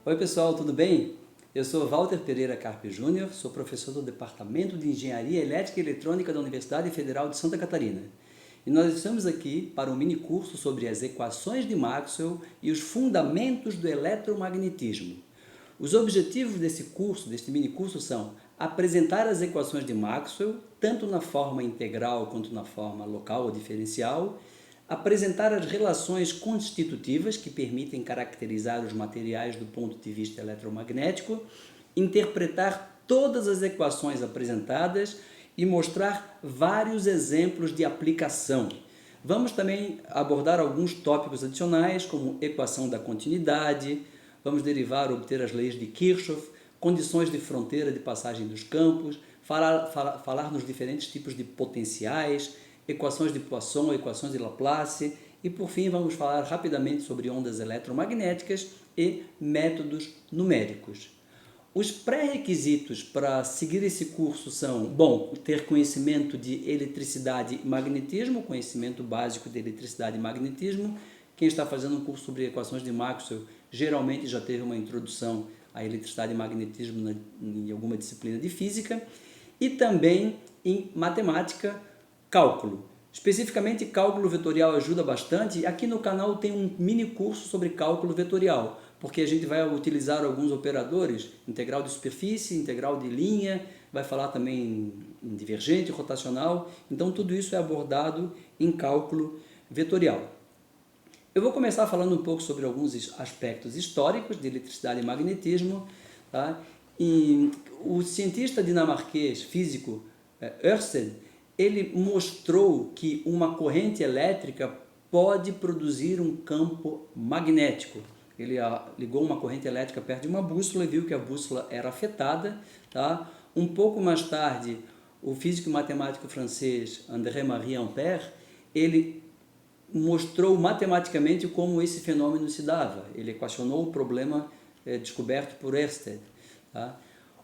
Oi pessoal, tudo bem? Eu sou Walter Pereira Carpe Júnior, sou professor do Departamento de Engenharia Elétrica e Eletrônica da Universidade Federal de Santa Catarina. E nós estamos aqui para um mini curso sobre as equações de Maxwell e os fundamentos do eletromagnetismo. Os objetivos desse curso, deste mini curso, são apresentar as equações de Maxwell, tanto na forma integral quanto na forma local ou diferencial, apresentar as relações constitutivas que permitem caracterizar os materiais do ponto de vista eletromagnético, interpretar todas as equações apresentadas e mostrar vários exemplos de aplicação. Vamos também abordar alguns tópicos adicionais, como equação da continuidade, vamos derivar ou obter as leis de Kirchhoff, condições de fronteira de passagem dos campos, falar nos diferentes tipos de potenciais, equações de Poisson, equações de Laplace e, por fim, vamos falar rapidamente sobre ondas eletromagnéticas e métodos numéricos. Os pré-requisitos para seguir esse curso são, bom, ter conhecimento de eletricidade e magnetismo, conhecimento básico de eletricidade e magnetismo. Quem está fazendo um curso sobre equações de Maxwell geralmente já teve uma introdução à eletricidade e magnetismo em alguma disciplina de física e também em matemática, cálculo. Especificamente, cálculo vetorial ajuda bastante. Aqui no canal tem um mini curso sobre cálculo vetorial, porque a gente vai utilizar alguns operadores, integral de superfície, integral de linha, vai falar também em divergente, rotacional. Então, tudo isso é abordado em cálculo vetorial. Eu vou começar falando um pouco sobre alguns aspectos históricos de eletricidade e magnetismo. Tá? E o cientista dinamarquês físico Ørsted, ele mostrou que uma corrente elétrica pode produzir um campo magnético. Ele ligou uma corrente elétrica perto de uma bússola e viu que a bússola era afetada. Tá? Um pouco mais tarde, o físico e matemático francês André-Marie Ampère, ele mostrou matematicamente como esse fenômeno se dava. Ele equacionou o problema descoberto por Ørsted. Tá?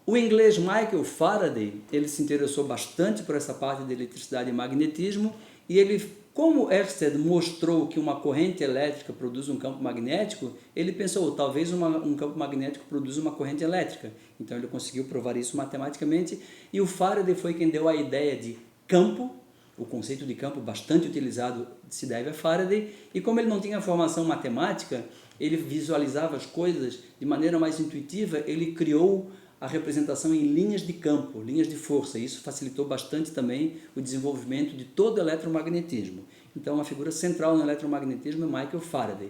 O inglês Michael Faraday, ele se interessou bastante por essa parte de eletricidade e magnetismo, e ele, como Ørsted mostrou que uma corrente elétrica produz um campo magnético, ele pensou, talvez um campo magnético produza uma corrente elétrica. Então ele conseguiu provar isso matematicamente, e o Faraday foi quem deu a ideia de campo. O conceito de campo bastante utilizado se deve a Faraday, e como ele não tinha formação matemática, ele visualizava as coisas de maneira mais intuitiva, ele criou a representação em linhas de campo, linhas de força. Isso facilitou bastante também o desenvolvimento de todo o eletromagnetismo. Então, a figura central no eletromagnetismo é Michael Faraday.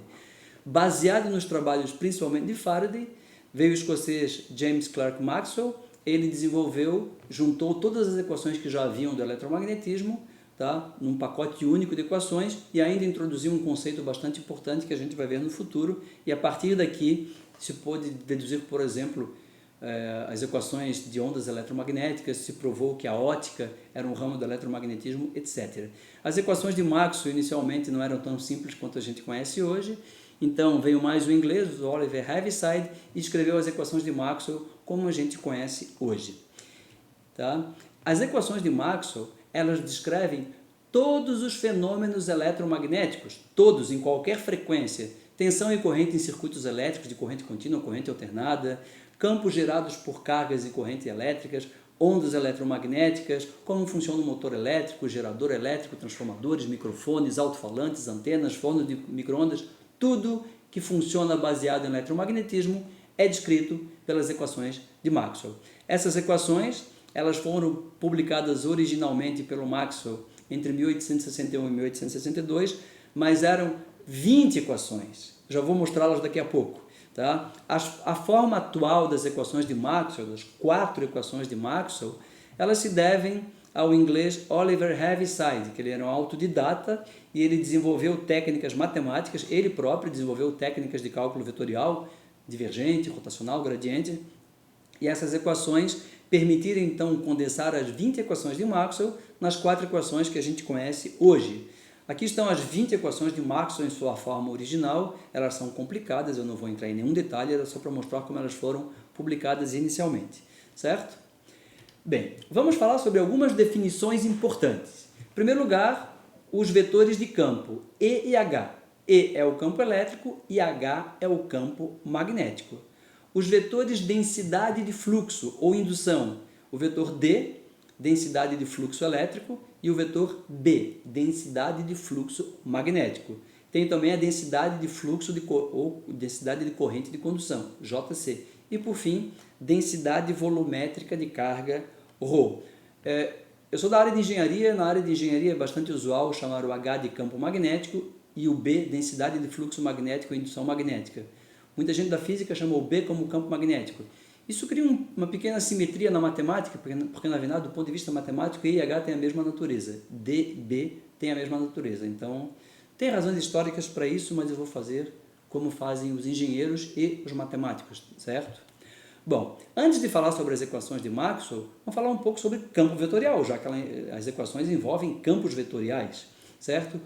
Baseado nos trabalhos principalmente de Faraday, veio o escocês James Clerk Maxwell. Ele desenvolveu, juntou todas as equações que já haviam do eletromagnetismo, tá, num pacote único de equações, e ainda introduziu um conceito bastante importante que a gente vai ver no futuro, e a partir daqui se pôde deduzir, por exemplo, as equações de ondas eletromagnéticas, se provou que a ótica era um ramo do eletromagnetismo, etc. As equações de Maxwell inicialmente não eram tão simples quanto a gente conhece hoje, então veio mais o inglês, o Oliver Heaviside, e escreveu as equações de Maxwell como a gente conhece hoje. Tá? As equações de Maxwell, elas descrevem todos os fenômenos eletromagnéticos, todos, em qualquer frequência, tensão e corrente em circuitos elétricos de corrente contínua, corrente alternada, campos gerados por cargas e correntes elétricas, ondas eletromagnéticas, como funciona o motor elétrico, gerador elétrico, transformadores, microfones, alto-falantes, antenas, fornos de micro-ondas, tudo que funciona baseado em eletromagnetismo é descrito pelas equações de Maxwell. Essas equações, elas foram publicadas originalmente pelo Maxwell entre 1861 e 1862, mas eram 20 equações. Já vou mostrá-las daqui a pouco. Tá? A forma atual das equações de Maxwell, das 4 equações de Maxwell, elas se devem ao inglês Oliver Heaviside, que ele era um autodidata e ele desenvolveu técnicas matemáticas, ele próprio desenvolveu técnicas de cálculo vetorial, divergente, rotacional, gradiente, e essas equações permitiram então condensar as 20 equações de Maxwell nas 4 equações que a gente conhece hoje. Aqui estão as 20 equações de Maxwell em sua forma original. Elas são complicadas, eu não vou entrar em nenhum detalhe, era só para mostrar como elas foram publicadas inicialmente, certo? Bem, vamos falar sobre algumas definições importantes. Em primeiro lugar, os vetores de campo E e H. E é o campo elétrico e H é o campo magnético. Os vetores densidade de fluxo ou indução, o vetor D, densidade de fluxo elétrico, e o vetor B, densidade de fluxo magnético. Tem também a densidade de fluxo ou densidade de corrente de condução, JC. E por fim, densidade volumétrica de carga, ρ. Eu sou da área de engenharia, na área de engenharia é bastante usual chamar o H de campo magnético e o B, densidade de fluxo magnético ou indução magnética. Muita gente da física chama o B como campo magnético. Isso cria uma pequena simetria na matemática, porque na verdade, do ponto de vista matemático, E e H têm a mesma natureza, D, B têm a mesma natureza. Então, tem razões históricas para isso, mas eu vou fazer como fazem os engenheiros e os matemáticos, certo? Bom, antes de falar sobre as equações de Maxwell, vamos falar um pouco sobre campo vetorial, já que as equações envolvem campos vetoriais, certo?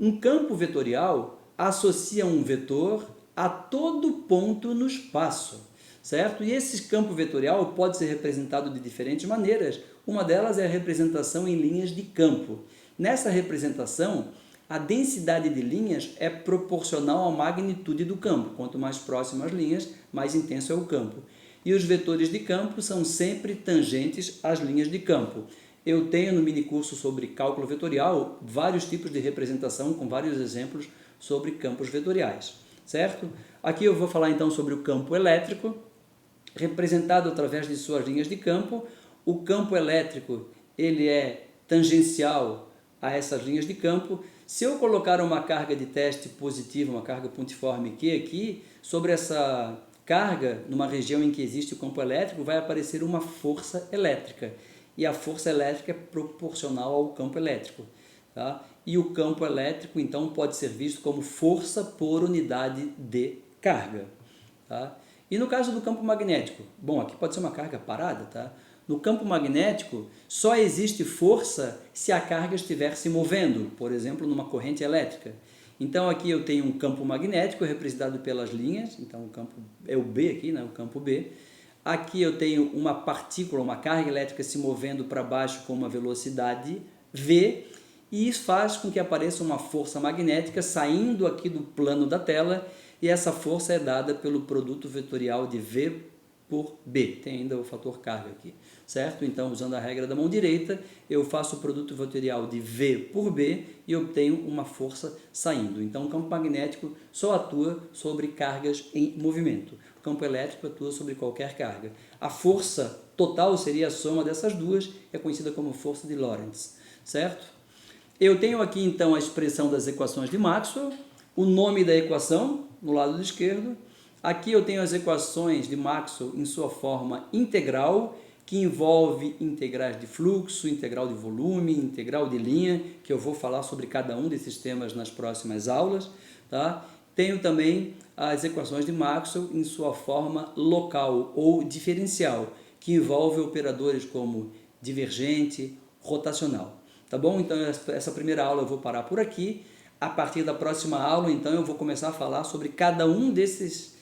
Um campo vetorial associa um vetor a todo ponto no espaço, certo? E esse campo vetorial pode ser representado de diferentes maneiras. Uma delas é a representação em linhas de campo. Nessa representação, a densidade de linhas é proporcional à magnitude do campo. Quanto mais próximo às linhas, mais intenso é o campo. E os vetores de campo são sempre tangentes às linhas de campo. Eu tenho no minicurso sobre cálculo vetorial vários tipos de representação com vários exemplos sobre campos vetoriais, certo? Aqui eu vou falar então sobre o campo elétrico, representado através de suas linhas de campo. O campo elétrico ele é tangencial a essas linhas de campo. Se eu colocar uma carga de teste positiva, uma carga pontiforme Q aqui, sobre essa carga, numa região em que existe o campo elétrico, vai aparecer uma força elétrica. E a força elétrica é proporcional ao campo elétrico. Tá? E o campo elétrico, então, pode ser visto como força por unidade de carga. Tá? E no caso do campo magnético? Bom, aqui pode ser uma carga parada. Tá? No campo magnético, só existe força se a carga estiver se movendo, por exemplo, numa corrente elétrica. Então, aqui eu tenho um campo magnético representado pelas linhas, então o campo é o B aqui, né? O campo B. Aqui eu tenho uma partícula, uma carga elétrica se movendo para baixo com uma velocidade V, e isso faz com que apareça uma força magnética saindo aqui do plano da tela, e essa força é dada pelo produto vetorial de V por B. Tem ainda o fator carga aqui, certo? Então, usando a regra da mão direita, eu faço o produto vetorial de V por B e obtenho uma força saindo. Então, o campo magnético só atua sobre cargas em movimento. O campo elétrico atua sobre qualquer carga. A força total seria a soma dessas duas, é conhecida como força de Lorentz, certo? Eu tenho aqui, então, a expressão das equações de Maxwell, o nome da equação, no lado esquerdo. Aqui eu tenho as equações de Maxwell em sua forma integral, que envolve integrais de fluxo, integral de volume, integral de linha, que eu vou falar sobre cada um desses temas nas próximas aulas. Tá? Tenho também as equações de Maxwell em sua forma local ou diferencial, que envolve operadores como divergente, rotacional. Tá bom? Então, essa primeira aula eu vou parar por aqui. A partir da próxima aula, então, eu vou começar a falar sobre cada um desses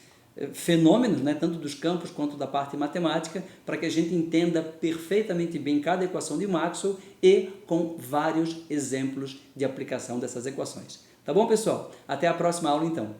fenômenos, né, tanto dos campos quanto da parte matemática, para que a gente entenda perfeitamente bem cada equação de Maxwell e com vários exemplos de aplicação dessas equações. Tá bom, pessoal? Até a próxima aula, então.